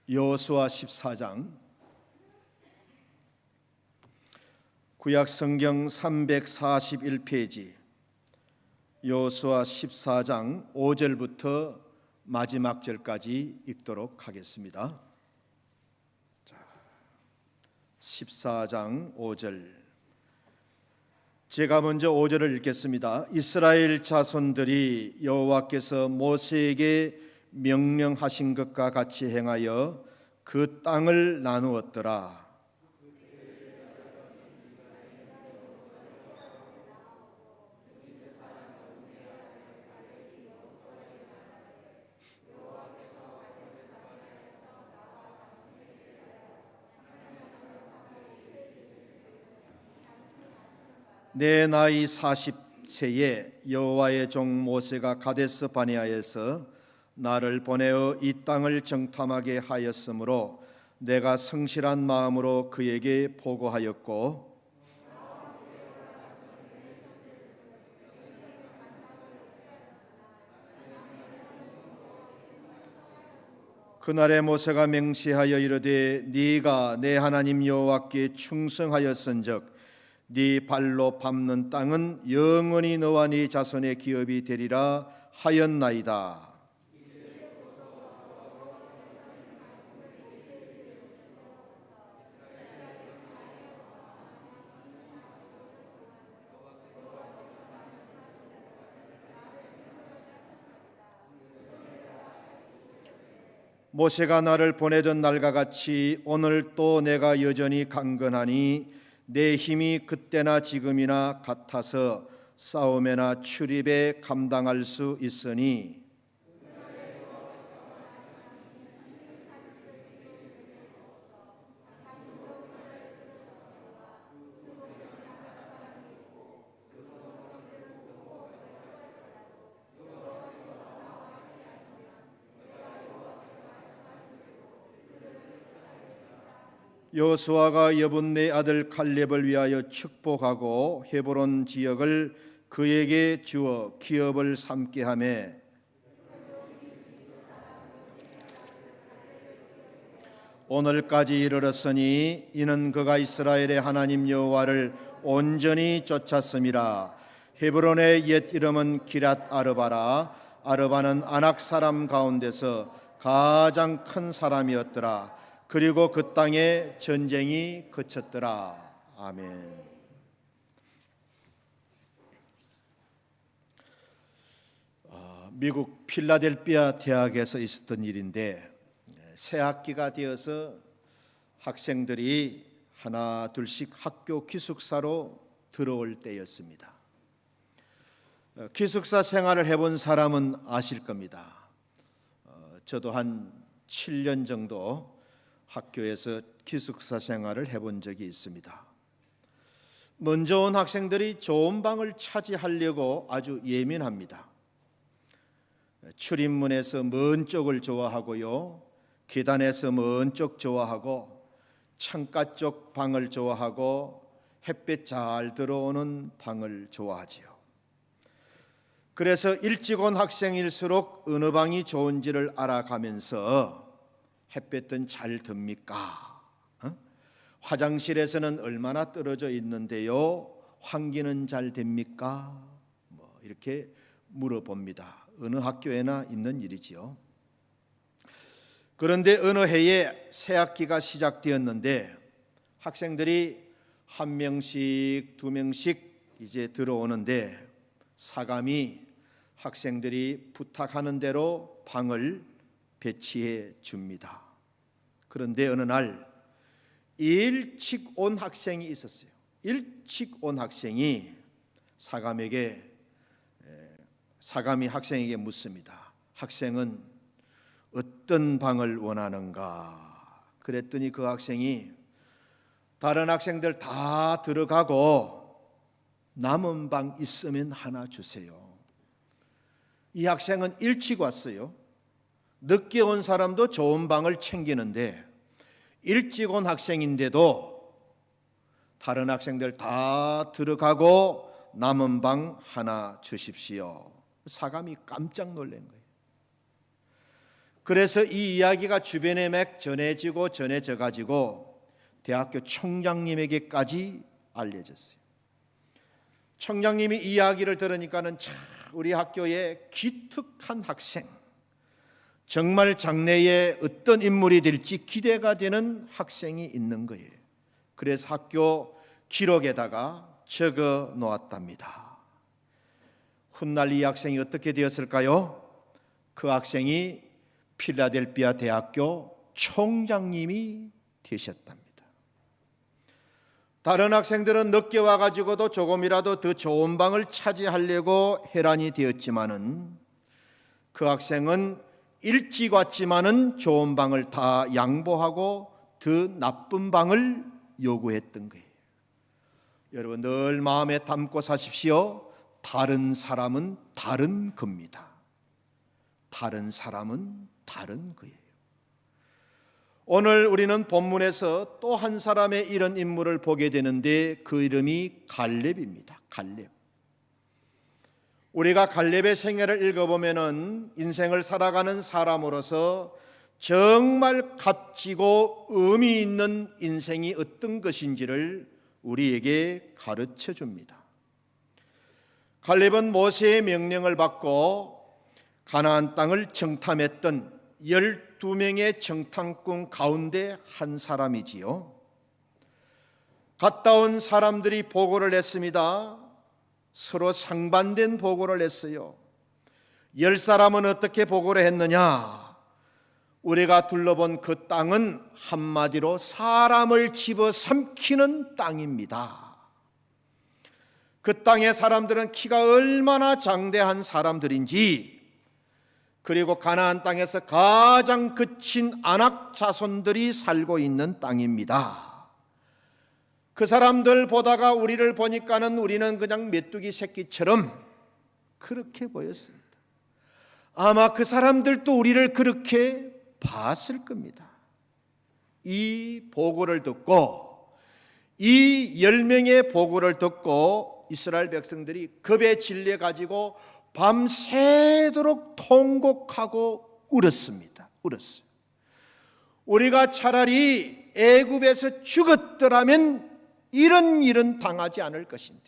여호수아 14장, 구약 성경 341페이지, 여호수아 14장 5절부터 마지막 절까지 읽도록 하겠습니다. 14장 5절, 제가 먼저 5절을 읽겠습니다. 이스라엘 자손들이 여호와께서 모세에게 명령하신 것과 같이 행하여 그 땅을 나누었더라. 내 나이 40세에 여호와의 종 모세가 가데스 바네아에서 나를 보내어 이 땅을 정탐하게 하였으므로 내가 성실한 마음으로 그에게 보고하였고, 그날에 모세가 맹세하여 이르되 네가 내 하나님 여호와께 충성하였은즉 네 발로 밟는 땅은 영원히 너와 네 자손의 기업이 되리라 하였나이다. 모세가 나를 보내던 날과 같이 오늘 또 내가 여전히 강건하니 내 힘이 그때나 지금이나 같아서 싸움에나 출입에 감당할 수 있으니 여호수아가 여분네 아들 갈렙을 위하여 축복하고 헤브론 지역을 그에게 주어 기업을 삼게 하며 오늘까지 이르렀으니 이는 그가 이스라엘의 하나님 여호와를 온전히 쫓았음이라. 헤브론의 옛 이름은 기랏 아르바라. 아르바는 아낙 사람 가운데서 가장 큰 사람이었더라. 그리고 그 땅에 전쟁이 그쳤더라. 아멘. 미국 필라델피아 대학에서 있었던 일인데 새 학기가 되어서 학생들이 하나 둘씩 학교 기숙사로 들어올 때였습니다. 기숙사 생활을 해본 사람은 아실 겁니다. 저도 한 7년 정도 학교에서 기숙사 생활을 해본 적이 있습니다. 먼저 온 학생들이 좋은 방을 차지하려고 아주 예민합니다. 출입문에서 먼 쪽을 좋아하고요, 계단에서 먼 쪽 좋아하고, 창가 쪽 방을 좋아하고, 햇빛 잘 들어오는 방을 좋아하지요. 그래서 일찍 온 학생일수록 어느 방이 좋은지를 알아가면서 햇볕은 잘 듭니까? 화장실에서는 얼마나 떨어져 있는데요? 환기는 잘 됩니까? 이렇게 물어봅니다. 어느 학교에나 있는 일이지요. 그런데 어느 해에 새 학기가 시작되었는데 학생들이 한 명씩 두 명씩 이제 들어오는데 사감이 학생들이 부탁하는 대로 방을 배치해 줍니다. 그런데 어느 날 일찍 온 학생이 있었어요. 일찍 온 학생이 사감이 학생에게 묻습니다. 학생은 어떤 방을 원하는가? 그랬더니 그 학생이 다른 학생들 다 들어가고 남은 방 있으면 하나 주세요. 이 학생은 일찍 왔어요. 늦게 온 사람도 좋은 방을 챙기는데 일찍 온 학생인데도 다른 학생들 다 들어가고 남은 방 하나 주십시오. 사감이 깜짝 놀란 거예요. 그래서 이 이야기가 주변에 막 전해져 가지고 대학교 총장님에게까지 알려졌어요. 총장님이 이 이야기를 들으니까는 참 우리 학교의 기특한 학생, 정말 장래에 어떤 인물이 될지 기대가 되는 학생이 있는 거예요. 그래서 학교 기록에다가 적어 놓았답니다. 훗날 이 학생이 어떻게 되었을까요? 그 학생이 필라델피아 대학교 총장님이 되셨답니다. 다른 학생들은 늦게 와가지고도 조금이라도 더 좋은 방을 차지하려고 해란이 되었지만은 그 학생은 일찍 왔지만은 좋은 방을 다 양보하고 더 나쁜 방을 요구했던 거예요. 여러분 늘 마음에 담고 사십시오. 다른 사람은 다른 겁니다. 다른 사람은 다른 거예요. 오늘 우리는 본문에서 또 한 사람의 이런 인물을 보게 되는데 그 이름이 갈렙입니다. 갈렙. 우리가 갈렙의 생애를 읽어보면은 인생을 살아가는 사람으로서 정말 값지고 의미 있는 인생이 어떤 것인지를 우리에게 가르쳐 줍니다. 갈렙은 모세의 명령을 받고 가나안 땅을 정탐했던 12명의 정탐꾼 가운데 한 사람이지요. 갔다 온 사람들이 보고를 했습니다. 서로 상반된 보고를 했어요. 10사람은 어떻게 보고를 했느냐? 우리가 둘러본 그 땅은 한마디로 사람을 집어삼키는 땅입니다. 그 땅의 사람들은 키가 얼마나 장대한 사람들인지, 그리고 가나안 땅에서 가장 거친 안악 자손들이 살고 있는 땅입니다. 그 사람들 보다가 우리를 보니까는 우리는 그냥 메뚜기 새끼처럼 그렇게 보였습니다. 아마 그 사람들도 우리를 그렇게 봤을 겁니다. 이 보고를 듣고, 이 10명의 보고를 듣고 이스라엘 백성들이 겁에 질려 가지고 밤새도록 통곡하고 울었습니다. 울었어요. 우리가 차라리 애굽에서 죽었더라면 이런 일은 당하지 않을 것인데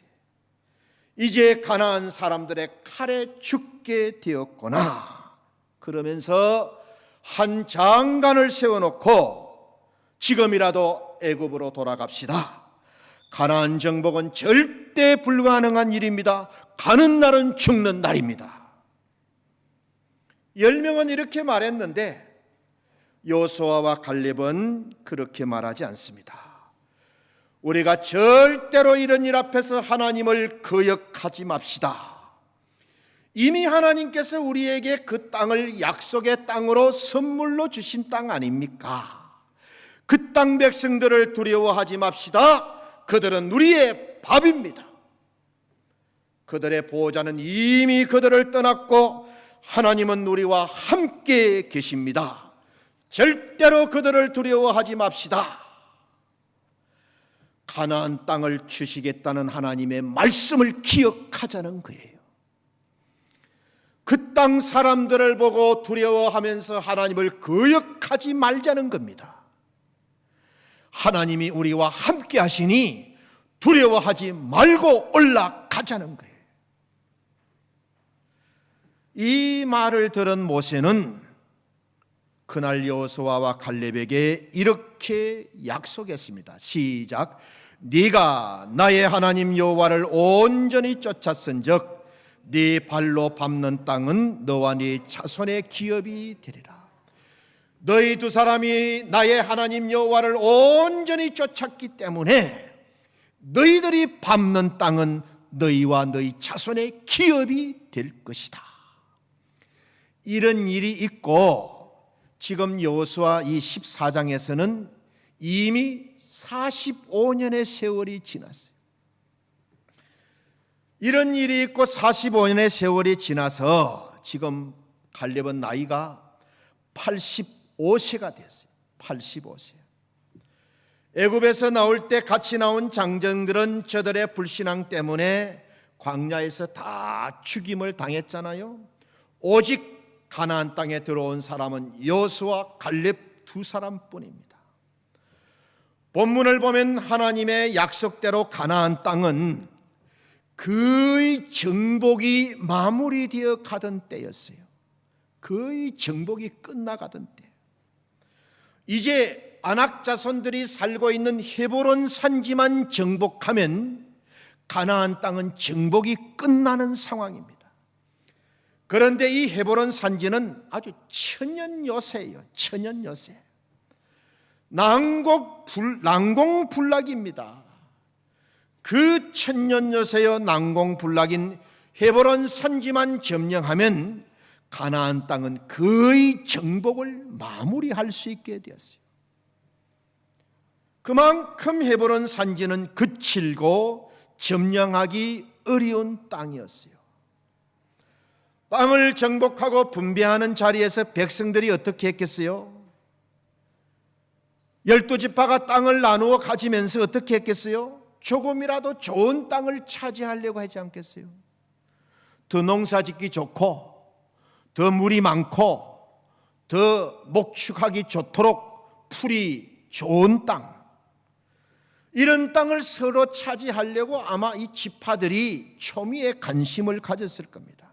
이제 가나안 사람들의 칼에 죽게 되었구나. 그러면서 한 장관을 세워놓고 지금이라도 애굽으로 돌아갑시다. 가나안 정복은 절대 불가능한 일입니다. 가는 날은 죽는 날입니다. 10명은 이렇게 말했는데 여호수아와 갈렙은 그렇게 말하지 않습니다. 우리가 절대로 이런 일 앞에서 하나님을 거역하지 맙시다. 이미 하나님께서 우리에게 그 땅을 약속의 땅으로 선물로 주신 땅 아닙니까? 그 땅 백성들을 두려워하지 맙시다. 그들은 우리의 밥입니다. 그들의 보호자는 이미 그들을 떠났고 하나님은 우리와 함께 계십니다. 절대로 그들을 두려워하지 맙시다. 가나안 땅을 주시겠다는 하나님의 말씀을 기억하자는 거예요. 그 땅 사람들을 보고 두려워하면서 하나님을 거역하지 말자는 겁니다. 하나님이 우리와 함께 하시니 두려워하지 말고 올라가자는 거예요. 이 말을 들은 모세는 그날 여호수아와 갈렙에게 이렇게 약속했습니다. 시작. 네가 나의 하나님 여호와를 온전히 쫓았은즉 네 발로 밟는 땅은 너와 네 자손의 기업이 되리라. 너희 두 사람이 나의 하나님 여호와를 온전히 쫓았기 때문에 너희들이 밟는 땅은 너희와 너희 자손의 기업이 될 것이다. 이런 일이 있고 지금 여호수아 이 14장에서는 이미 45년의 세월이 지났어요. 이런 일이 있고 45년의 세월이 지나서 지금 갈렙은 나이가 85세가 됐어요. 85세. 애굽에서 나올 때 같이 나온 장정들은 저들의 불신앙 때문에 광야에서 다 죽임을 당했잖아요. 오직 가나안 땅에 들어온 사람은 여호수아, 갈렙 두 사람뿐입니다. 본문을 보면 하나님의 약속대로 가나안 땅은 거의 정복이 마무리되어 가던 때였어요. 거의 정복이 끝나가던 때. 이제 아낙 자손들이 살고 있는 헤브론 산지만 정복하면 가나안 땅은 정복이 끝나는 상황입니다. 그런데 이 헤브론 산지는 아주 천연요새예요. 천연요새. 난공불락입니다. 그 천년요새여 난공불락인 헤브론 산지만 점령하면 가나안 땅은 거의 정복을 마무리할 수 있게 되었어요. 그만큼 헤브론 산지는 거칠고 점령하기 어려운 땅이었어요. 땅을 정복하고 분배하는 자리에서 백성들이 어떻게 했겠어요? 12지파가 땅을 나누어 가지면서 어떻게 했겠어요? 조금이라도 좋은 땅을 차지하려고 하지 않겠어요? 더 농사짓기 좋고 더 물이 많고 더 목축하기 좋도록 풀이 좋은 땅, 이런 땅을 서로 차지하려고 아마 이 지파들이 초미에 관심을 가졌을 겁니다.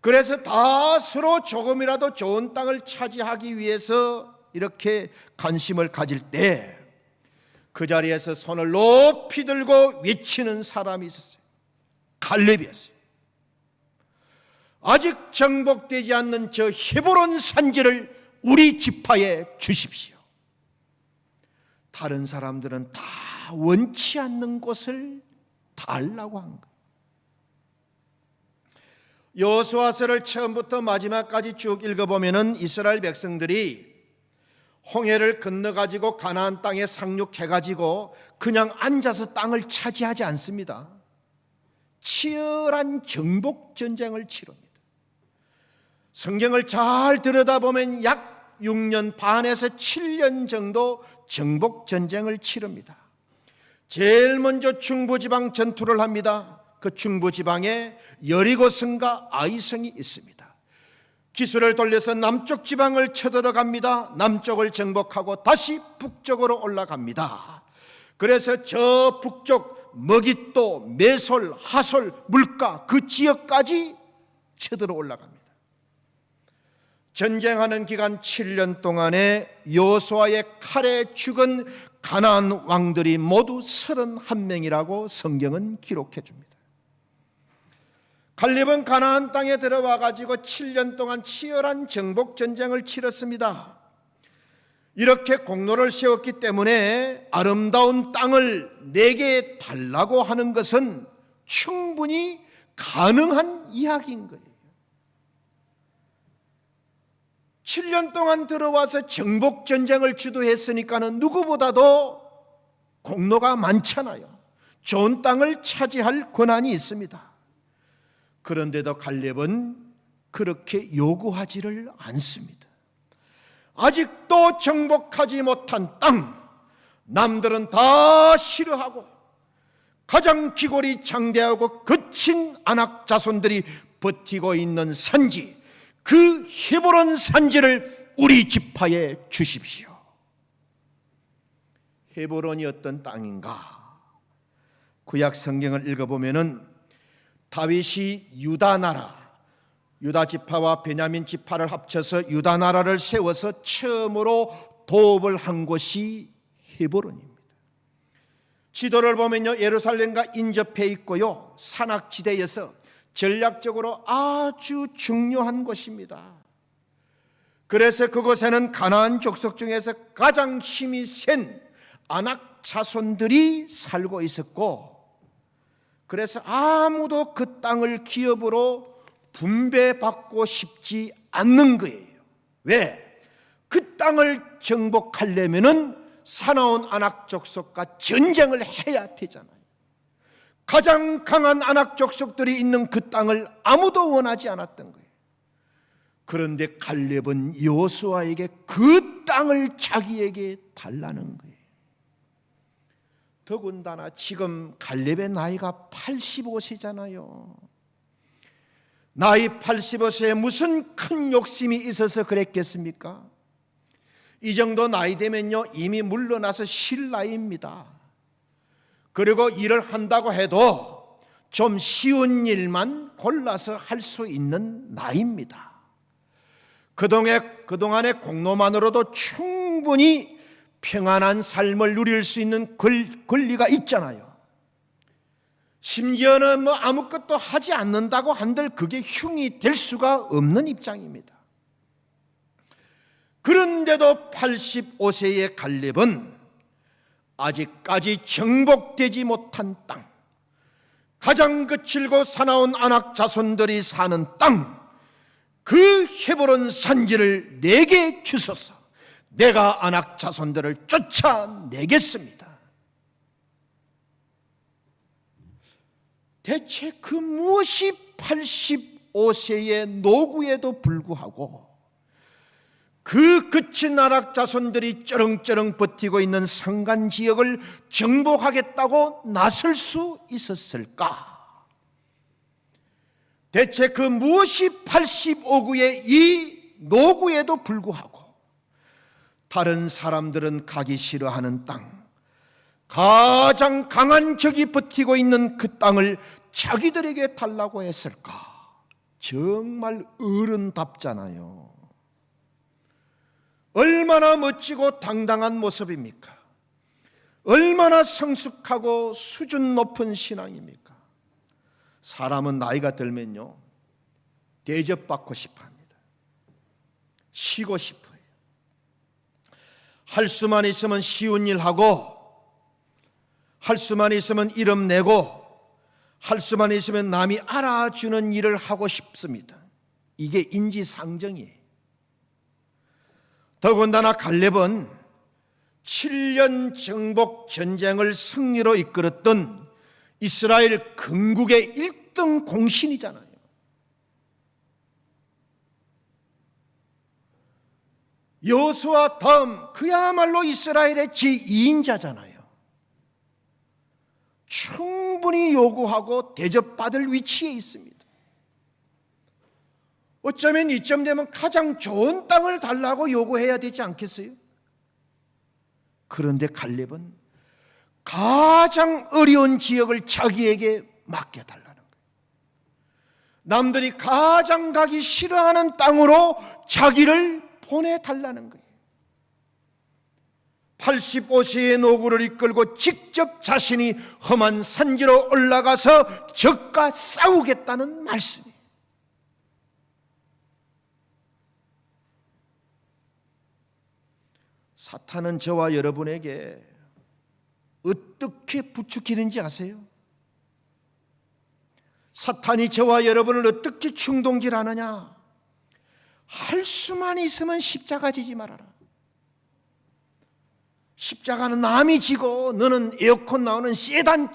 그래서 다 서로 조금이라도 좋은 땅을 차지하기 위해서 이렇게 관심을 가질 때 그 자리에서 손을 높이 들고 외치는 사람이 있었어요. 갈렙이었어요. 아직 정복되지 않는 저 헤브론 산지를 우리 지파에 주십시오. 다른 사람들은 다 원치 않는 곳을 달라고 한 거예요. 여호수아서를 처음부터 마지막까지 쭉 읽어보면 이스라엘 백성들이 홍해를 건너가지고 가나안 땅에 상륙해가지고 그냥 앉아서 땅을 차지하지 않습니다. 치열한 정복전쟁을 치릅니다. 성경을 잘 들여다보면 약 6년 반에서 7년 정도 정복전쟁을 치릅니다. 제일 먼저 중부지방 전투를 합니다. 그 중부지방에 여리고성과 아이성이 있습니다. 기술을 돌려서 남쪽 지방을 쳐들어갑니다. 남쪽을 정복하고 다시 북쪽으로 올라갑니다. 그래서 저 북쪽 머깃도, 메솔, 하솔, 물가 그 지역까지 쳐들어 올라갑니다. 전쟁하는 기간 7년 동안에 여호수아의 칼에 죽은 가나안 왕들이 모두 31명이라고 성경은 기록해 줍니다. 갈렙은 가나안 땅에 들어와 가지고 7년 동안 치열한 정복 전쟁을 치렀습니다. 이렇게 공로를 세웠기 때문에 아름다운 땅을 내게 달라고 하는 것은 충분히 가능한 이야기인 거예요. 7년 동안 들어와서 정복 전쟁을 주도했으니까는 누구보다도 공로가 많잖아요. 좋은 땅을 차지할 권한이 있습니다. 그런데도 갈렙은 그렇게 요구하지를 않습니다. 아직도 정복하지 못한 땅, 남들은 다 싫어하고 가장 기골이 장대하고 거친 아낙 자손들이 버티고 있는 산지, 그 헤브론 산지를 우리 지파에 주십시오. 헤브론이 어떤 땅인가? 구약 성경을 읽어보면은 다윗이 유다 나라, 유다 지파와 베냐민 지파를 합쳐서 유다 나라를 세워서 처음으로 도읍을 한 곳이 헤브론입니다. 지도를 보면요, 예루살렘과 인접해 있고요, 산악지대에서 전략적으로 아주 중요한 곳입니다. 그래서 그곳에는 가나안 족속 중에서 가장 힘이 센 아낙 자손들이 살고 있었고, 그래서 아무도 그 땅을 기업으로 분배받고 싶지 않는 거예요. 왜? 그 땅을 정복하려면은 사나운 아낙 족속과 전쟁을 해야 되잖아요. 가장 강한 아낙 족속들이 있는 그 땅을 아무도 원하지 않았던 거예요. 그런데 갈렙은 여호수아에게 그 땅을 자기에게 달라는 거예요. 더군다나 지금 갈렙의 나이가 85세잖아요. 나이 85세에 무슨 큰 욕심이 있어서 그랬겠습니까? 이 정도 나이 되면요, 이미 물러나서 쉴 나이입니다. 그리고 일을 한다고 해도 좀 쉬운 일만 골라서 할 수 있는 나이입니다. 그동안의 공로만으로도 충분히 평안한 삶을 누릴 수 있는 권리가 있잖아요. 심지어는 아무것도 하지 않는다고 한들 그게 흉이 될 수가 없는 입장입니다. 그런데도 85세의 갈렙은 아직까지 정복되지 못한 땅, 가장 거칠고 사나운 아낙 자손들이 사는 땅, 그 헤브론 산지를 내게 주소서. 내가 아낙 자손들을 쫓아내겠습니다. 대체 그 무엇이 85세의 노구에도 불구하고 그 거친 아낙 자손들이 쩌렁쩌렁 버티고 있는 산간 지역을 정복하겠다고 나설 수 있었을까? 대체 그 무엇이 85구의 이 노구에도 불구하고 다른 사람들은 가기 싫어하는 땅, 가장 강한 적이 버티고 있는 그 땅을 자기들에게 달라고 했을까? 정말 어른답잖아요. 얼마나 멋지고 당당한 모습입니까? 얼마나 성숙하고 수준 높은 신앙입니까? 사람은 나이가 들면요, 대접받고 싶어 합니다. 쉬고 싶어요. 할 수만 있으면 쉬운 일 하고, 할 수만 있으면 이름 내고, 할 수만 있으면 남이 알아주는 일을 하고 싶습니다. 이게 인지상정이에요. 더군다나 갈렙은 7년 정복 전쟁을 승리로 이끌었던 이스라엘 건국의 1등 공신이잖아요. 여호수아 다음 그야말로 이스라엘의 제2인자잖아요. 충분히 요구하고 대접받을 위치에 있습니다. 어쩌면 이쯤 되면 가장 좋은 땅을 달라고 요구해야 되지 않겠어요? 그런데 갈렙은 가장 어려운 지역을 자기에게 맡겨달라는 거예요. 남들이 가장 가기 싫어하는 땅으로 자기를 보내달라는 거예요. 85세의 노구를 이끌고 직접 자신이 험한 산지로 올라가서 적과 싸우겠다는 말씀이에요. 사탄은 저와 여러분에게 어떻게 부추기는지 아세요? 사탄이 저와 여러분을 어떻게 충동질하느냐? 할 수만 있으면 십자가 지지 말아라. 십자가는 남이 지고 너는 에어컨 나오는 세단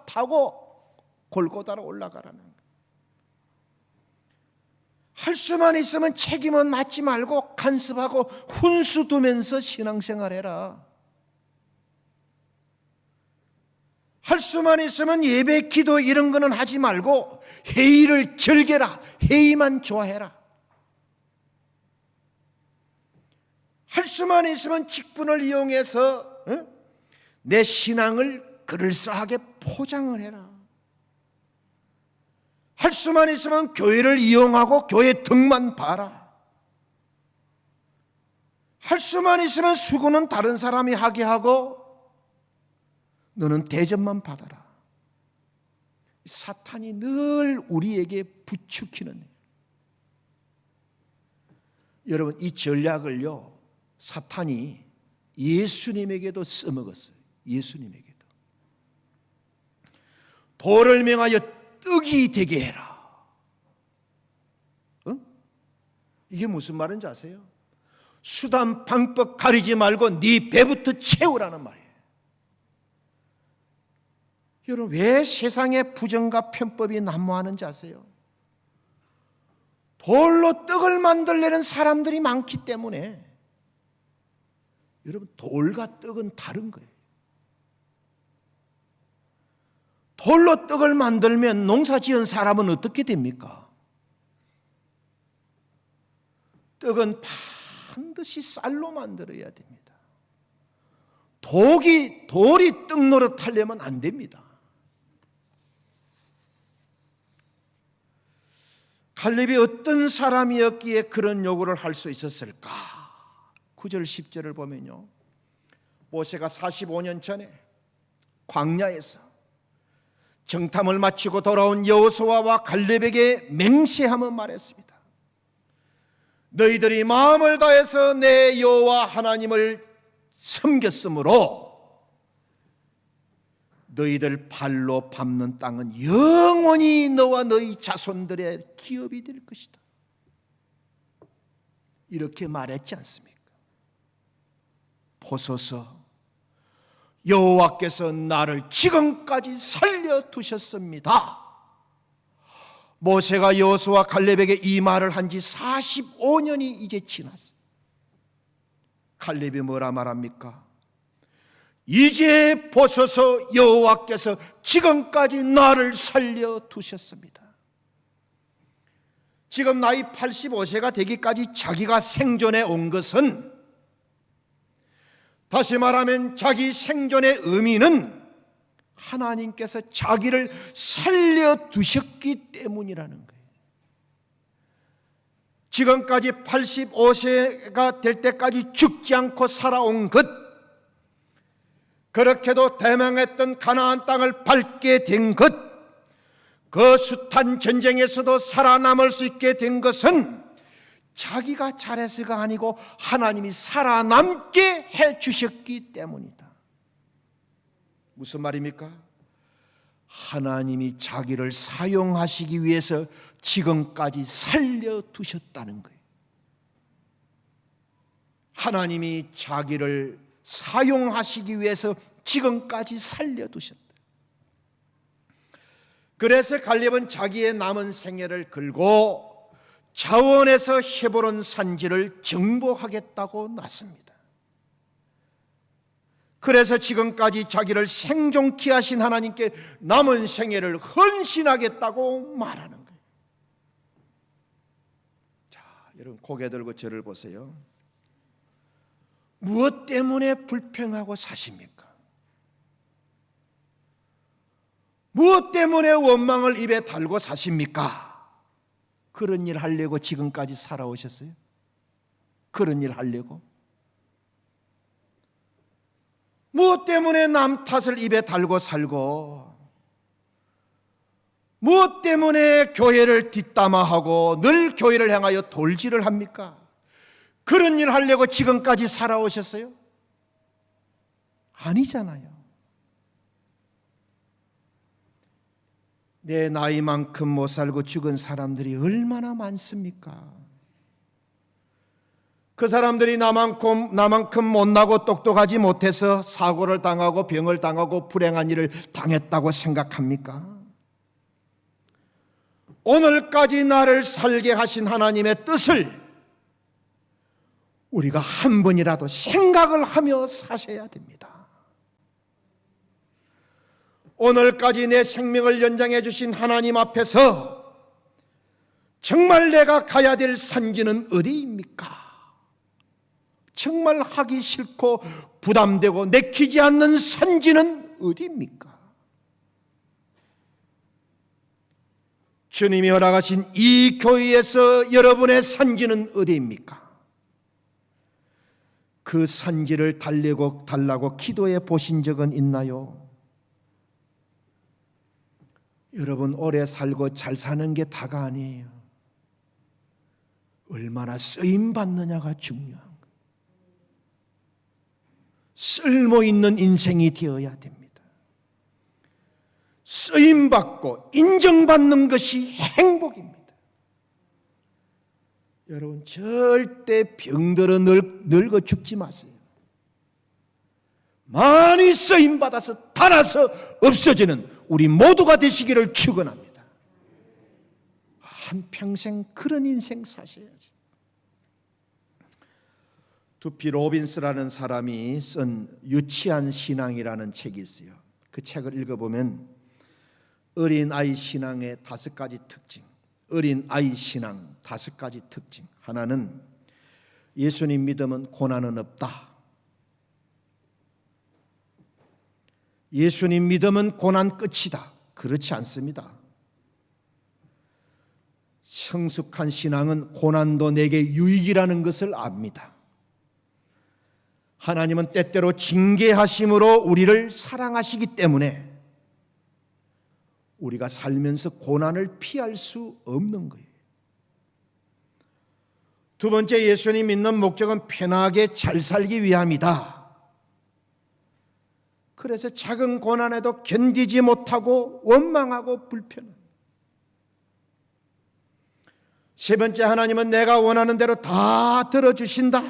타고 골고다로 올라가라는 거예요. 할 수만 있으면 책임은 맡지 말고 간섭하고 훈수 두면서 신앙생활해라. 할 수만 있으면 예배, 기도 이런 거는 하지 말고 회의를 즐겨라. 회의만 좋아해라. 할 수만 있으면 직분을 이용해서 내 신앙을 그럴싸하게 포장을 해라. 할 수만 있으면 교회를 이용하고 교회 덕만 봐라. 할 수만 있으면 수고는 다른 사람이 하게 하고 너는 대접만 받아라. 사탄이 늘 우리에게 부추기는, 여러분 이 전략을요 사탄이 예수님에게도 써먹었어요. 예수님에게도 돌을 명하여 떡이 되게 해라. 이게 무슨 말인지 아세요? 수단 방법 가리지 말고 네 배부터 채우라는 말이에요. 여러분 왜 세상에 부정과 편법이 난무하는지 아세요? 돌로 떡을 만들려는 사람들이 많기 때문에. 여러분 돌과 떡은 다른 거예요. 돌로 떡을 만들면 농사 지은 사람은 어떻게 됩니까? 떡은 반드시 쌀로 만들어야 됩니다. 돌이 떡 노릇하려면 안 됩니다. 갈렙이 어떤 사람이었기에 그런 요구를 할 수 있었을까? 9절 10절을 보면요, 모세가 45년 전에 광야에서 정탐을 마치고 돌아온 여호수아와 갈렙에게 맹세하며 말했습니다. 너희들이 마음을 다해서 내 여호와 하나님을 섬겼으므로 너희들 발로 밟는 땅은 영원히 너와 너희 자손들의 기업이 될 것이다. 이렇게 말했지 않습니까? 보소서, 여호와께서 나를 지금까지 살려두셨습니다. 모세가 여호수아 갈렙에게 이 말을 한 지 45년이 이제 지났어요. 갈렙이 뭐라 말합니까? 이제 보소서, 여호와께서 지금까지 나를 살려두셨습니다. 지금 나이 85세가 되기까지 자기가 생존해 온 것은, 다시 말하면 자기 생존의 의미는 하나님께서 자기를 살려두셨기 때문이라는 거예요. 지금까지 85세가 될 때까지 죽지 않고 살아온 것, 그렇게도 대망했던 가나안 땅을 밟게 된 것, 그 숱한 전쟁에서도 살아남을 수 있게 된 것은 자기가 잘해서가 아니고 하나님이 살아남게 해주셨기 때문이다. 무슨 말입니까? 하나님이 자기를 사용하시기 위해서 지금까지 살려두셨다는 거예요. 하나님이 자기를 사용하시기 위해서 지금까지 살려두셨다. 그래서 갈렙은 자기의 남은 생애를 걸고 자원에서 헤브론 산지를 정복하겠다고 났습니다. 그래서 지금까지 자기를 생존케 하신 하나님께 남은 생애를 헌신하겠다고 말하는 거예요. 자, 여러분 고개 들고 저를 보세요. 무엇 때문에 불평하고 사십니까? 무엇 때문에 원망을 입에 달고 사십니까? 그런 일 하려고 지금까지 살아오셨어요? 그런 일 하려고? 무엇 때문에 남 탓을 입에 달고 살고, 무엇 때문에 교회를 뒷담화하고 늘 교회를 향하여 돌질을 합니까? 그런 일 하려고 지금까지 살아오셨어요? 아니잖아요. 내 나이만큼 못 살고 죽은 사람들이 얼마나 많습니까? 그 사람들이 나만큼 못나고 똑똑하지 못해서 사고를 당하고 병을 당하고 불행한 일을 당했다고 생각합니까? 오늘까지 나를 살게 하신 하나님의 뜻을 우리가 한 번이라도 생각을 하며 사셔야 됩니다. 오늘까지 내 생명을 연장해 주신 하나님 앞에서 정말 내가 가야 될 산지는 어디입니까? 정말 하기 싫고 부담되고 내키지 않는 산지는 어디입니까? 주님이 허락하신 이 교회에서 여러분의 산지는 어디입니까? 그 산지를 달라고 기도해 보신 적은 있나요? 여러분, 오래 살고 잘 사는 게 다가 아니에요. 얼마나 쓰임 받느냐가 중요한 거예요. 쓸모 있는 인생이 되어야 됩니다. 쓰임 받고 인정받는 것이 행복입니다. 여러분, 절대 병들어 늙어 죽지 마세요. 많이 쓰임 받아서 달아서 없어지는 우리 모두가 되시기를 축원합니다. 한평생 그런 인생 사셔야지. 두피 로빈스라는 사람이 쓴 유치한 신앙이라는 책이 있어요. 그 책을 읽어보면 어린아이 신앙의 5가지 특징, 어린아이 신앙 5가지 특징. 하나는 예수님 믿으면 고난은 없다. 예수님 믿으면 고난 끝이다. 그렇지 않습니다. 성숙한 신앙은 고난도 내게 유익이라는 것을 압니다. 하나님은 때때로 징계하심으로 우리를 사랑하시기 때문에 우리가 살면서 고난을 피할 수 없는 거예요. 두 번째, 예수님 믿는 목적은 편하게 잘 살기 위함이다. 그래서 작은 고난에도 견디지 못하고 원망하고 불편한. 세 번째, 하나님은 내가 원하는 대로 다 들어주신다.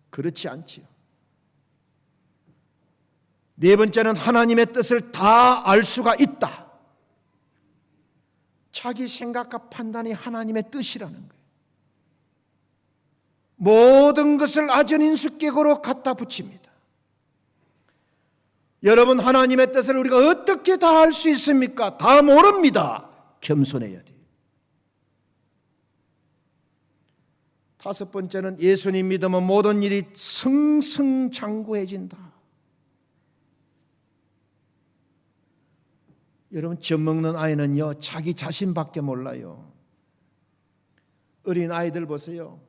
그렇지 않지요. 네 번째는 하나님의 뜻을 다 알 수가 있다. 자기 생각과 판단이 하나님의 뜻이라는 거예요. 모든 것을 아전인수격으로 갖다 붙입니다. 여러분, 하나님의 뜻을 우리가 어떻게 다 알 수 있습니까? 다 모릅니다. 겸손해야 돼요. 다섯 번째는 예수님 믿으면 모든 일이 승승장구해진다. 여러분, 젖먹는 아이는요, 자기 자신밖에 몰라요. 어린 아이들 보세요.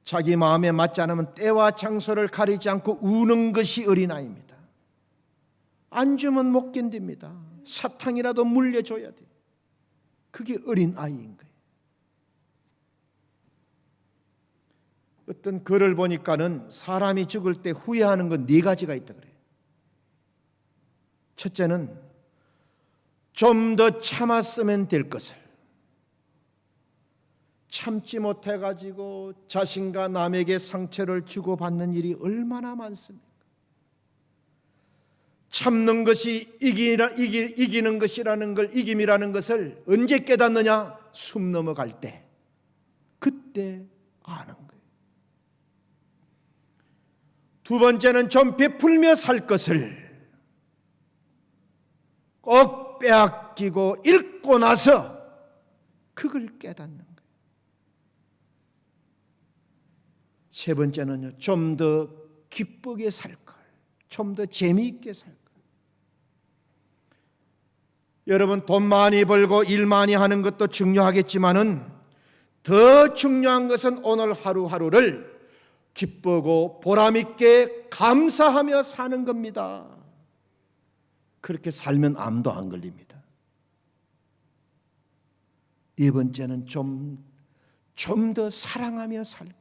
자기 마음에 맞지 않으면 때와 장소를 가리지 않고 우는 것이 어린아이입니다. 안 주면 못 견딥니다. 사탕이라도 물려줘야 돼요. 그게 어린아이인 거예요. 어떤 글을 보니까는 사람이 죽을 때 후회하는 건 네 가지가 있다 그래요. 첫째는 좀 더 참았으면 될 것을. 참지 못해가지고 자신과 남에게 상처를 주고받는 일이 얼마나 많습니까? 참는 것이 이기는 것이라는 걸, 이김이라는 것을 언제 깨닫느냐? 숨 넘어갈 때. 그때 아는 거예요. 두 번째는 좀 베풀며 살 것을. 꼭 빼앗기고 잃고 나서 그걸 깨닫는 거예요. 세 번째는요, 좀 더 기쁘게 살 걸, 좀 더 재미있게 살 걸. 여러분, 돈 많이 벌고 일 많이 하는 것도 중요하겠지만은 더 중요한 것은 오늘 하루하루를 기쁘고 보람있게 감사하며 사는 겁니다. 그렇게 살면 암도 안 걸립니다. 네 번째는 좀 더 사랑하며 살 것.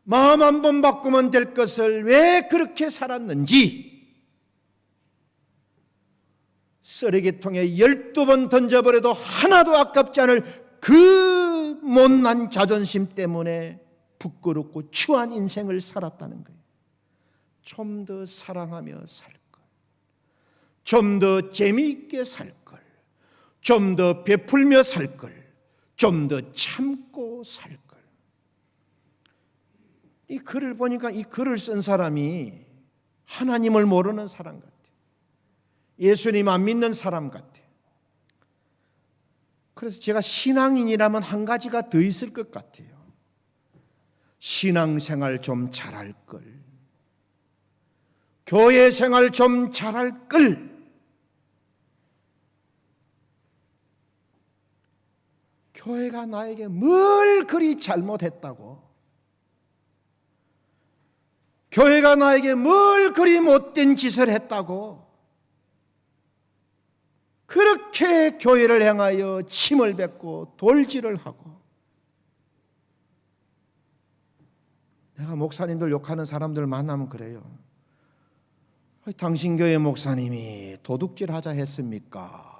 마음 한 번 바꾸면 될 것을 왜 그렇게 살았는지 쓰레기통에 12번 던져버려도 하나도 아깝지 않을 그 못난 자존심 때문에 부끄럽고 추한 인생을 살았다는 거예요. 좀 더 사랑하며 살 걸, 좀 더 재미있게 살 걸, 좀 더 베풀며 살 걸, 좀 더 참고 살 걸. 이 글을 보니까 이 글을 쓴 사람이 하나님을 모르는 사람 같아요. 예수님 안 믿는 사람 같아요. 그래서 제가 신앙인이라면 한 가지가 더 있을 것 같아요. 신앙생활 좀 잘할 걸, 교회 생활 좀 잘할 걸. 교회가 나에게 뭘 그리 잘못했다고, 교회가 나에게 뭘 그리 못된 짓을 했다고 그렇게 교회를 향하여 침을 뱉고 돌질을 하고. 내가 목사님들 욕하는 사람들 만나면 그래요. 당신 교회 목사님이 도둑질 하자 했습니까?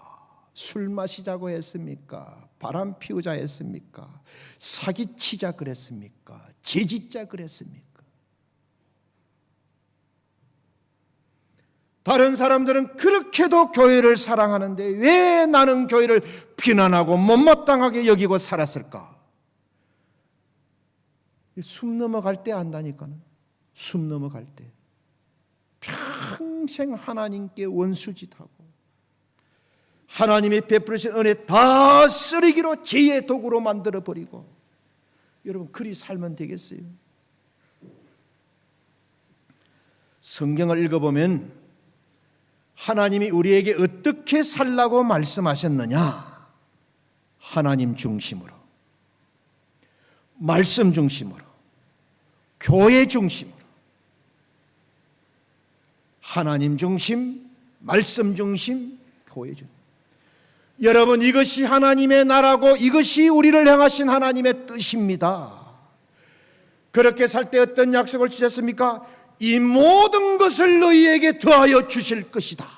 술 마시자고 했습니까? 바람 피우자 했습니까? 사기치자 그랬습니까? 죄짓자 그랬습니까? 다른 사람들은 그렇게도 교회를 사랑하는데 왜 나는 교회를 비난하고 못마땅하게 여기고 살았을까? 숨 넘어갈 때 안다니까요. 숨 넘어갈 때 평생 하나님께 원수짓하고 하나님이 베푸신 은혜 다 쓰레기로 죄의 도구로 만들어버리고, 여러분 그리 살면 되겠어요? 성경을 읽어보면 하나님이 우리에게 어떻게 살라고 말씀하셨느냐? 하나님 중심으로, 말씀 중심으로, 교회 중심으로. 하나님 중심, 말씀 중심, 교회 중심. 여러분, 이것이 하나님의 나라고 이것이 우리를 향하신 하나님의 뜻입니다. 그렇게 살 때 어떤 약속을 주셨습니까? 이 모든 것을 너희에게 더하여 주실 것이다.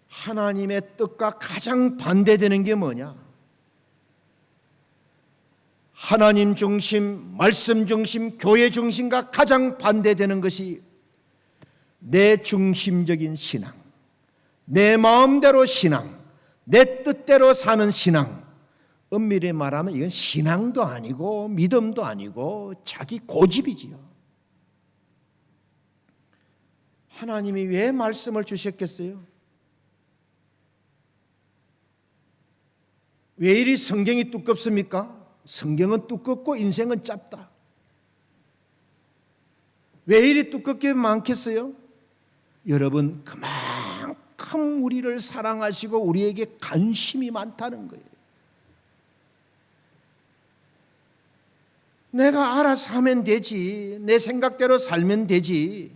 하나님의 뜻과 가장 반대되는 게 뭐냐? 하나님 중심, 말씀 중심, 교회 중심과 가장 반대되는 것이 내 중심적인 신앙, 내 마음대로 신앙, 내 뜻대로 사는 신앙. 엄밀히 말하면 이건 신앙도 아니고 믿음도 아니고 자기 고집이지요. 하나님이 왜 말씀을 주셨겠어요? 왜 이리 성경이 두껍습니까? 성경은 두껍고 인생은 짧다. 왜 이리 두껍게 많겠어요? 여러분, 그만큼 우리를 사랑하시고 우리에게 관심이 많다는 거예요. 내가 알아서 하면 되지, 내 생각대로 살면 되지.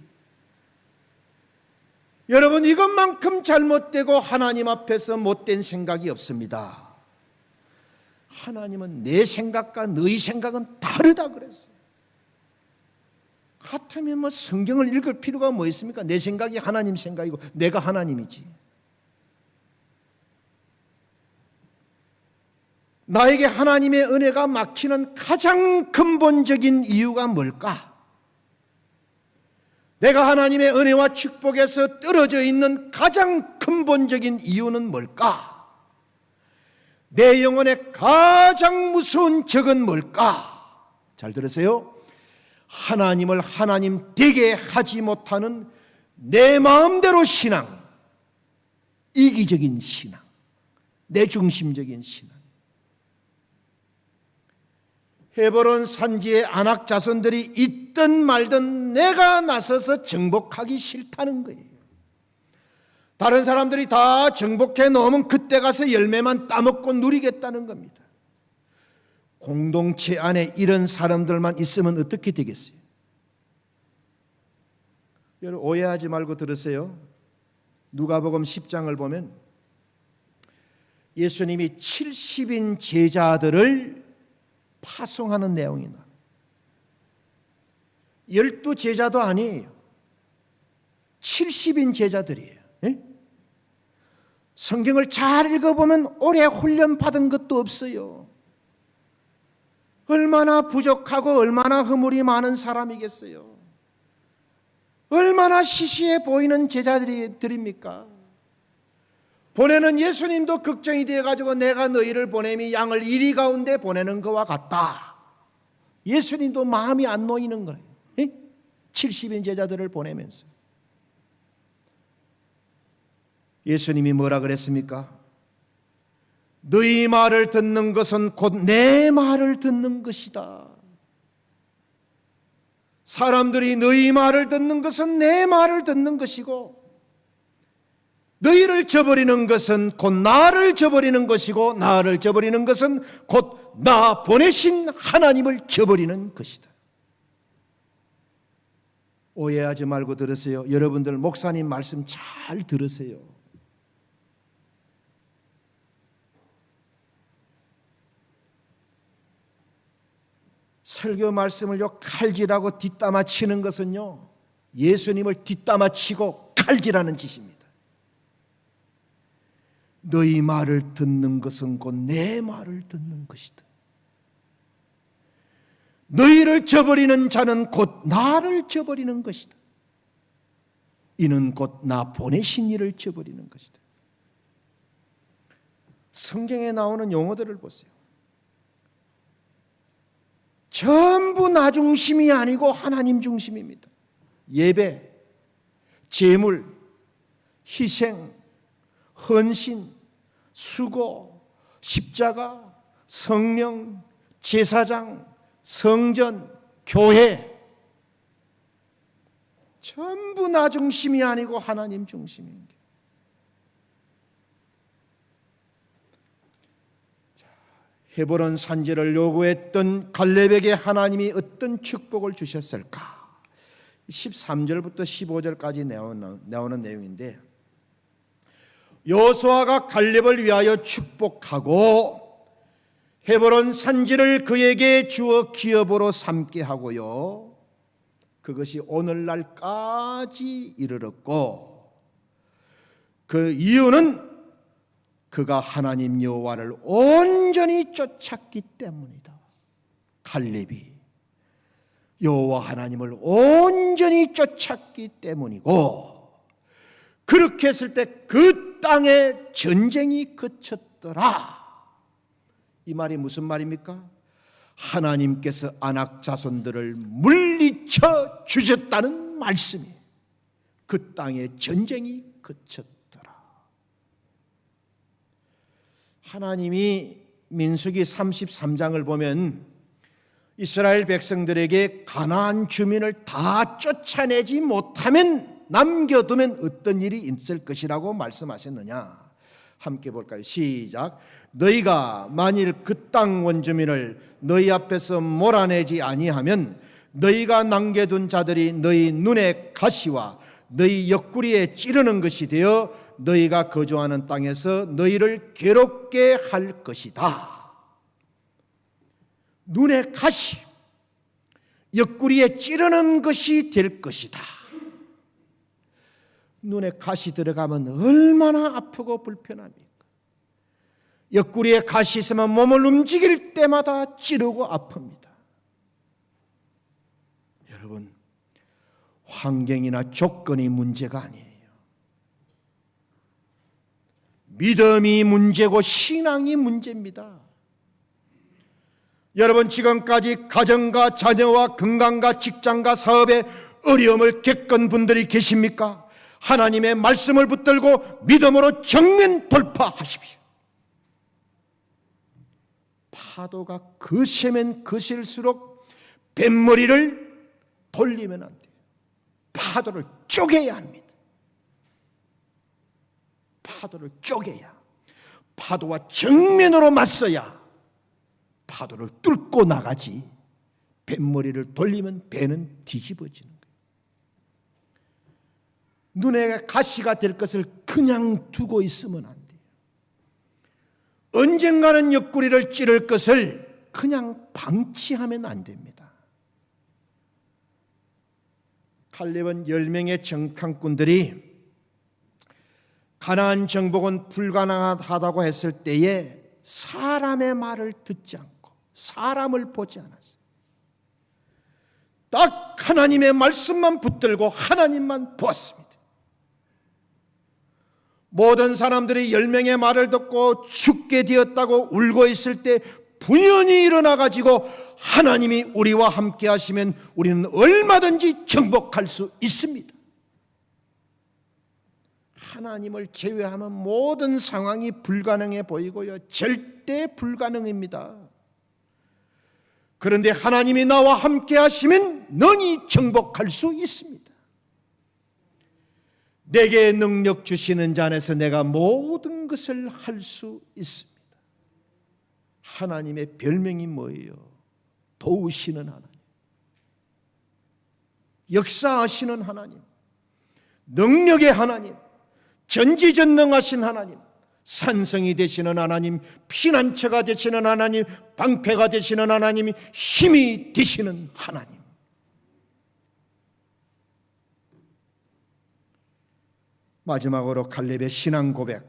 여러분, 이것만큼 잘못되고 하나님 앞에서 못된 생각이 없습니다. 하나님은 내 생각과 너희 생각은 다르다 그랬어요. 같으면 뭐 성경을 읽을 필요가 뭐 있습니까? 내 생각이 하나님 생각이고 내가 하나님이지. 나에게 하나님의 은혜가 막히는 가장 근본적인 이유가 뭘까? 내가 하나님의 은혜와 축복에서 떨어져 있는 가장 근본적인 이유는 뭘까? 내 영혼의 가장 무서운 적은 뭘까? 잘 들으세요. 하나님을 하나님 되게 하지 못하는 내 마음대로 신앙, 이기적인 신앙, 내 중심적인 신앙. 헤브론 산지에 아낙 자손들이 있든 말든 내가 나서서 정복하기 싫다는 거예요. 다른 사람들이 다 정복해 놓으면 그때 가서 열매만 따먹고 누리겠다는 겁니다. 공동체 안에 이런 사람들만 있으면 어떻게 되겠어요? 여러분, 오해하지 말고 들으세요. 누가복음 10장을 보면 예수님이 70인 제자들을 파송하는 내용이 나와요. 12제자도 아니에요. 70인 제자들이에요. 예? 성경을 잘 읽어보면 오래 훈련 받은 것도 없어요. 얼마나 부족하고 얼마나 허물이 많은 사람이겠어요. 얼마나 시시해 보이는 제자들입니까? 보내는 예수님도 걱정이 되어가지고 내가 너희를 보내미 양을 이리 가운데 보내는 것과 같다. 예수님도 마음이 안 놓이는 거예요. 70인 제자들을 보내면서. 예수님이 뭐라 그랬습니까? 너희 말을 듣는 것은 곧 내 말을 듣는 것이다. 사람들이 너희 말을 듣는 것은 내 말을 듣는 것이고, 너희를 저버리는 것은 곧 나를 저버리는 것이고, 나를 저버리는 것은 곧 나 보내신 하나님을 저버리는 것이다. 오해하지 말고 들으세요. 여러분들 목사님 말씀 잘 들으세요. 설교 말씀을 칼질하고 뒷담화 치는 것은요, 예수님을 뒷담화 치고 칼질하는 짓입니다. 너희 말을 듣는 것은 곧 내 말을 듣는 것이다. 너희를 저버리는 자는 곧 나를 저버리는 것이다. 이는 곧 나 보내신 이를 저버리는 것이다. 성경에 나오는 용어들을 보세요. 전부 나 중심이 아니고 하나님 중심입니다. 예배, 제물, 희생, 헌신, 수고, 십자가, 성령, 제사장, 성전, 교회 전부 나 중심이 아니고 하나님 중심인 게. 헤브론 산지를 요구했던 갈렙에게 하나님이 어떤 축복을 주셨을까? 13절부터 15절까지 나오는 내용인데, 여호수아가 갈렙을 위하여 축복하고 헤브론 산지를 그에게 주어 기업으로 삼게 하고요, 그것이 오늘날까지 이르렀고, 그 이유는 그가 하나님 여호와를 온전히 쫓았기 때문이다. 갈렙이 여호와 하나님을 온전히 쫓았기 때문이고, 그렇게 했을 때 그 땅에 전쟁이 그쳤더라. 이 말이 무슨 말입니까? 하나님께서 아낙 자손들을 물리쳐 주셨다는 말씀이, 그 땅에 전쟁이 그쳤더라. 하나님이 민수기 33장을 보면 이스라엘 백성들에게 가나안 주민을 다 쫓아내지 못하면, 남겨두면 어떤 일이 있을 것이라고 말씀하셨느냐? 함께 볼까요? 시작. 너희가 만일 그 땅 원주민을 너희 앞에서 몰아내지 아니하면 너희가 남겨둔 자들이 너희 눈의 가시와 너희 옆구리에 찌르는 것이 되어 너희가 거주하는 땅에서 너희를 괴롭게 할 것이다. 눈의 가시, 옆구리에 찌르는 것이 될 것이다. 눈에 가시 들어가면 얼마나 아프고 불편합니까? 옆구리에 가시 있으면 몸을 움직일 때마다 찌르고 아픕니다. 여러분, 환경이나 조건이 문제가 아니에요. 믿음이 문제고 신앙이 문제입니다. 여러분, 지금까지 가정과 자녀와 건강과 직장과 사업에 어려움을 겪은 분들이 계십니까? 하나님의 말씀을 붙들고 믿음으로 정면 돌파하십시오. 파도가 거세면 거셀수록 뱃머리를 돌리면 안 돼요. 파도를 쪼개야 합니다. 파도를 쪼개야, 파도와 정면으로 맞서야 파도를 뚫고 나가지, 뱃머리를 돌리면 배는 뒤집어지는 거예요. 눈에 가시가 될 것을 그냥 두고 있으면 안 돼요. 언젠가는 옆구리를 찌를 것을 그냥 방치하면 안 됩니다. 갈렙은 10명의 정탐꾼들이 가나안 정복은 불가능하다고 했을 때에 사람의 말을 듣지 않고 사람을 보지 않았어요. 딱 하나님의 말씀만 붙들고 하나님만 보았습니다. 모든 사람들이 10명의 말을 듣고 죽게 되었다고 울고 있을 때 분연히 일어나가지고 하나님이 우리와 함께 하시면 우리는 얼마든지 정복할 수 있습니다. 하나님을 제외하면 모든 상황이 불가능해 보이고요, 절대 불가능입니다. 그런데 하나님이 나와 함께 하시면 능히 정복할 수 있습니다. 내게 능력 주시는 자 안에서 내가 모든 것을 할 수 있습니다. 하나님의 별명이 뭐예요? 도우시는 하나님, 역사하시는 하나님, 능력의 하나님, 전지전능하신 하나님, 산성이 되시는 하나님, 피난처가 되시는 하나님, 방패가 되시는 하나님, 힘이 되시는 하나님. 마지막으로 갈렙의 신앙 고백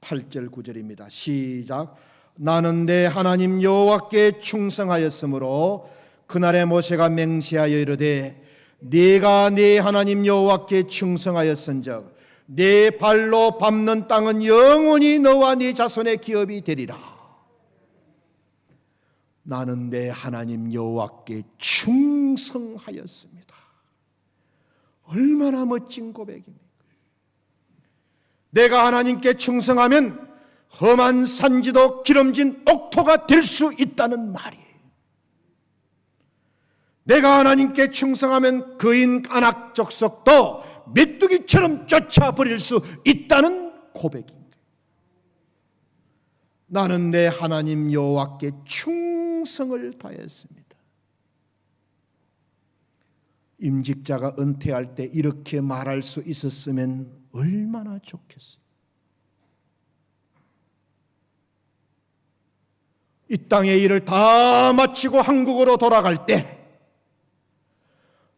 8절 9절입니다. 시작. 나는 내 하나님 여호와께 충성하였으므로 그날에 모세가 맹세하여 이르되 네가 네 하나님 여호와께 충성하였은즉 네 발로 밟는 땅은 영원히 너와 네 자손의 기업이 되리라. 나는 내 하나님 여호와께 충성하였습니다. 얼마나 멋진 고백입니까? 내가 하나님께 충성하면 험한 산지도 기름진 옥토가 될 수 있다는 말이에요. 내가 하나님께 충성하면 그인 안악 족속도 메뚜기처럼 쫓아버릴 수 있다는 고백입니다. 나는 내 하나님 여호와께 충성을 다했습니다. 임직자가 은퇴할 때 이렇게 말할 수 있었으면 얼마나 좋겠어요. 이 땅의 일을 다 마치고 한국으로 돌아갈 때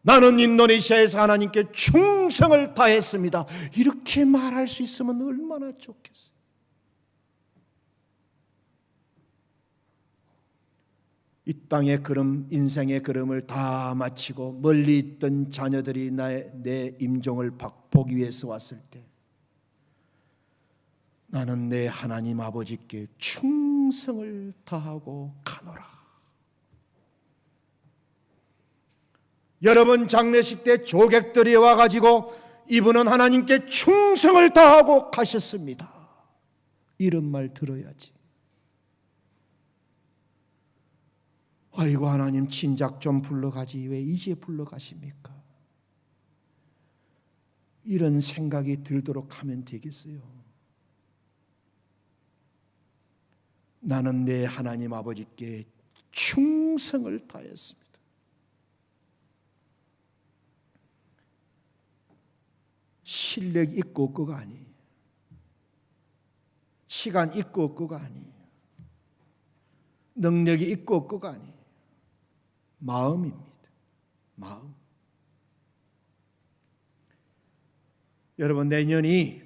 나는 인도네시아에서 하나님께 충성을 다했습니다. 이렇게 말할 수 있으면 얼마나 좋겠어요. 이 땅의 걸음, 인생의 걸음을 다 마치고 멀리 있던 자녀들이 내 임종을 보기 위해서 왔을 때 나는 내 하나님 아버지께 충성을 다하고 가노라. 여러분 장례식 때 조객들이 와가지고 이분은 하나님께 충성을 다하고 가셨습니다. 이런 말 들어야지. 아이고 하나님 진작 좀 불러가지 왜 이제 불러가십니까? 이런 생각이 들도록 하면 되겠어요. 나는 내 하나님 아버지께 충성을 다했습니다. 실력 있고 없고가 아니에요. 시간 있고 없고가 아니에요. 능력이 있고 없고가 아니에요. 마음입니다. 마음. 여러분 내년이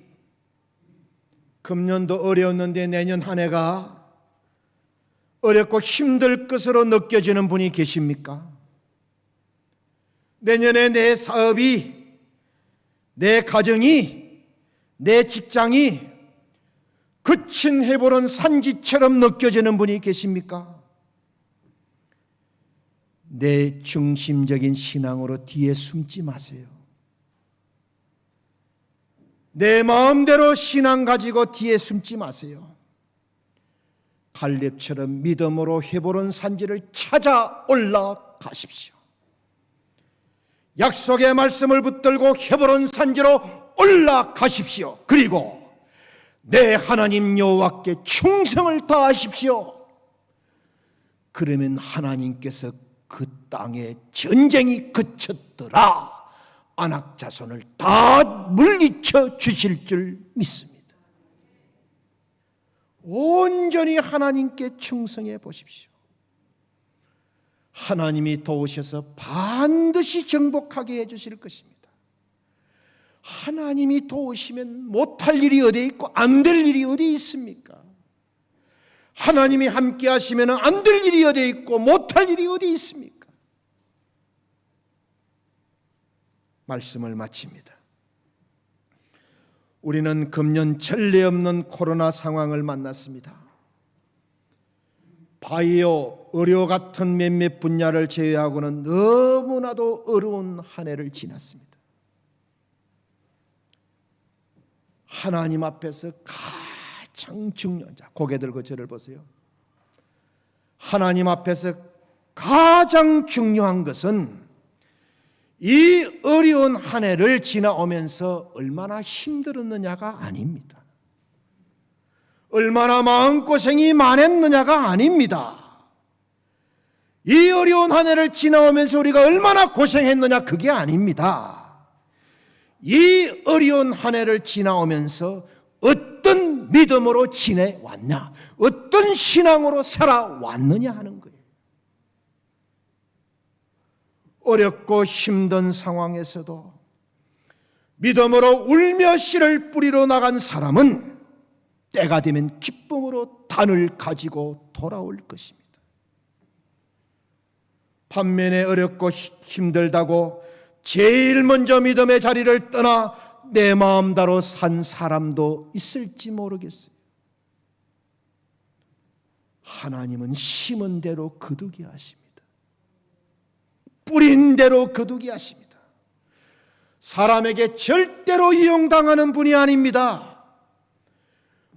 금년도 어려웠는데 내년 한 해가 어렵고 힘들 것으로 느껴지는 분이 계십니까? 내년에 내 사업이, 내 가정이, 내 직장이 거친 해보는 산지처럼 느껴지는 분이 계십니까? 내 중심적인 신앙으로 뒤에 숨지 마세요. 내 마음대로 신앙 가지고 뒤에 숨지 마세요. 갈렙처럼 믿음으로 해보는 산지를 찾아 올라가십시오. 약속의 말씀을 붙들고 해보는 산지로 올라가십시오. 그리고 내 하나님 여호와께 충성을 다하십시오. 그러면 하나님께서 그 땅에 전쟁이 그쳤더라 안악 자손을 다 물리쳐 주실 줄 믿습니다. 온전히 하나님께 충성해 보십시오. 하나님이 도우셔서 반드시 정복하게 해 주실 것입니다. 하나님이 도우시면 못할 일이 어디 있고 안 될 일이 어디 있습니까? 하나님이 함께 하시면 안 될 일이 어디 있고 못할 일이 어디 있습니까? 말씀을 마칩니다. 우리는 금년 전례 없는 코로나 상황을 만났습니다. 바이오, 의료 같은 몇몇 분야를 제외하고는 너무나도 어려운 한 해를 지났습니다. 하나님 앞에서 가장 중요한 자, 고개 들고 저를 보세요. 하나님 앞에서 가장 중요한 것은 이 어려운 한 해를 지나오면서 얼마나 힘들었느냐가 아닙니다. 얼마나 마음고생이 많았느냐가 아닙니다. 이 어려운 한 해를 지나오면서 우리가 얼마나 고생했느냐 그게 아닙니다. 이 어려운 한 해를 지나오면서 어떤 믿음으로 지내왔냐, 어떤 신앙으로 살아왔느냐 하는 거예요. 어렵고 힘든 상황에서도 믿음으로 울며 씨를 뿌리러 나간 사람은 때가 되면 기쁨으로 단을 가지고 돌아올 것입니다. 반면에 어렵고 힘들다고 제일 먼저 믿음의 자리를 떠나 내 마음대로 산 사람도 있을지 모르겠어요. 하나님은 심은 대로 거두게 하십니다. 뿌린 대로 거두게 하십니다. 사람에게 절대로 이용당하는 분이 아닙니다.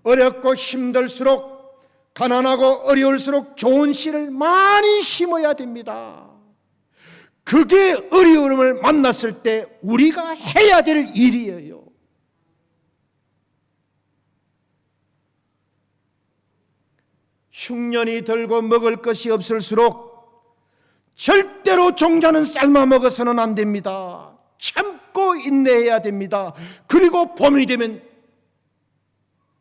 어렵고 힘들수록, 가난하고 어려울수록 좋은 씨를 많이 심어야 됩니다. 그게 어려움을 만났을 때 우리가 해야 될 일이에요. 흉년이 들고 먹을 것이 없을수록 절대로 종자는 삶아 먹어서는 안 됩니다. 참고 인내해야 됩니다. 그리고 봄이 되면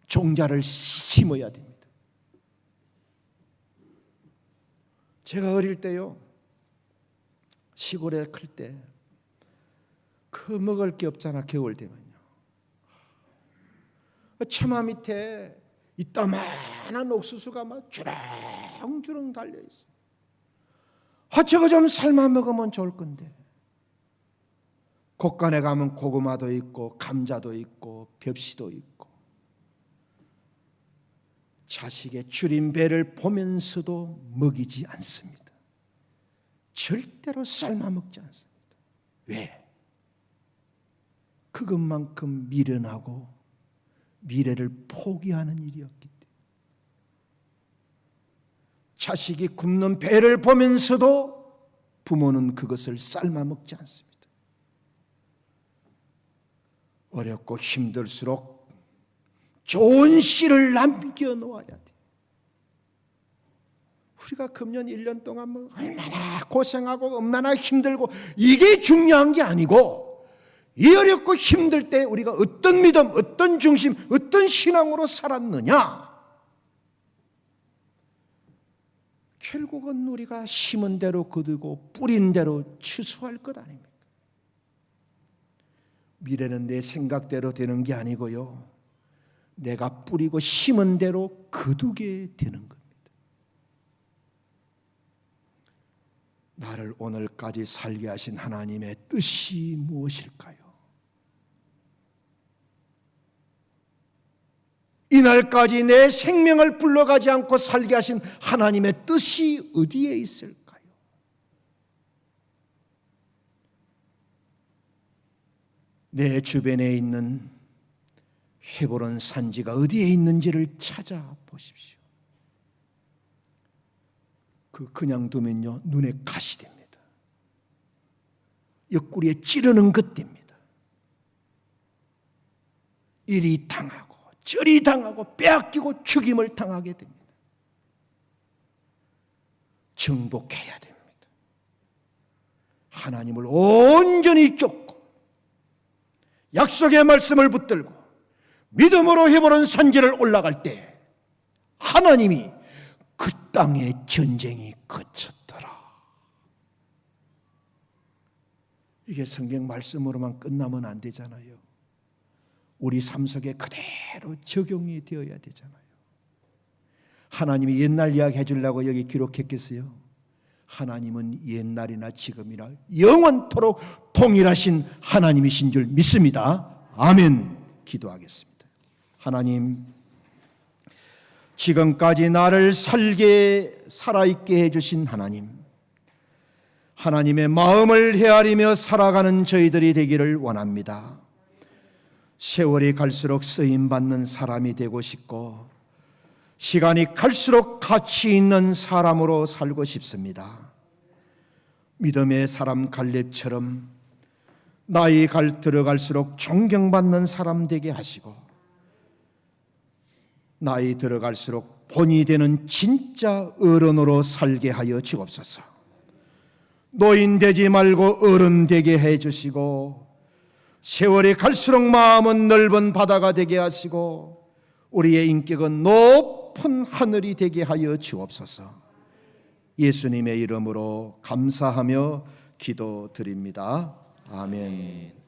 종자를 심어야 됩니다. 제가 어릴 때요, 시골에 클 때 그 먹을 게 없잖아. 겨울 되면요, 처마 밑에 이따만한 옥수수가 막 주렁주렁 달려있어요. 저거 좀 삶아 먹으면 좋을 건데. 곳간에 가면 고구마도 있고 감자도 있고 벽시도 있고, 자식의 줄인 배를 보면서도 먹이지 않습니다. 절대로 삶아 먹지 않습니다. 왜? 그것만큼 미련하고 미래를 포기하는 일이었기 때문에. 자식이 굶는 배를 보면서도 부모는 그것을 삶아 먹지 않습니다. 어렵고 힘들수록 좋은 씨를 남겨 놓아야 돼. 우리가 금년 1년 동안 뭐 얼마나 고생하고 얼마나 힘들고, 이게 중요한 게 아니고, 이 어렵고 힘들 때 우리가 어떤 믿음, 어떤 중심, 어떤 신앙으로 살았느냐, 결국은 우리가 심은 대로 거두고 뿌린 대로 추수할 것 아닙니까? 미래는 내 생각대로 되는 게 아니고요, 내가 뿌리고 심은 대로 거두게 되는 겁니다. 나를 오늘까지 살게 하신 하나님의 뜻이 무엇일까요? 이날까지 내 생명을 불러가지 않고 살게 하신 하나님의 뜻이 어디에 있을까요? 내 주변에 있는 헤브론 산지가 어디에 있는지를 찾아보십시오. 그냥 두면요, 눈에 가시 됩니다. 옆구리에 찌르는 것 됩니다. 이리 당하고 저리 당하고 빼앗기고 죽임을 당하게 됩니다. 정복해야 됩니다. 하나님을 온전히 쫓고 약속의 말씀을 붙들고 믿음으로 헤브론 산지를 올라갈 때 하나님이 그 땅에 전쟁이 그쳤더라. 이게 성경 말씀으로만 끝나면 안 되잖아요. 우리 삶 속에 그대로 적용이 되어야 되잖아요. 하나님이 옛날 이야기 해주려고 여기 기록했겠어요? 하나님은 옛날이나 지금이나 영원토록 동일하신 하나님이신 줄 믿습니다. 아멘. 기도하겠습니다. 하나님, 지금까지 나를 살아있게 해주신 하나님, 하나님의 마음을 헤아리며 살아가는 저희들이 되기를 원합니다. 세월이 갈수록 쓰임받는 사람이 되고 싶고, 시간이 갈수록 가치 있는 사람으로 살고 싶습니다. 믿음의 사람 갈렙처럼 나이 들어갈수록 존경받는 사람 되게 하시고, 나이 들어갈수록 본이 되는 진짜 어른으로 살게 하여 주옵소서. 노인 되지 말고 어른 되게 해주시고, 세월이 갈수록 마음은 넓은 바다가 되게 하시고, 우리의 인격은 높은 하늘이 되게 하여 주옵소서. 예수님의 이름으로 감사하며 기도드립니다. 아멘.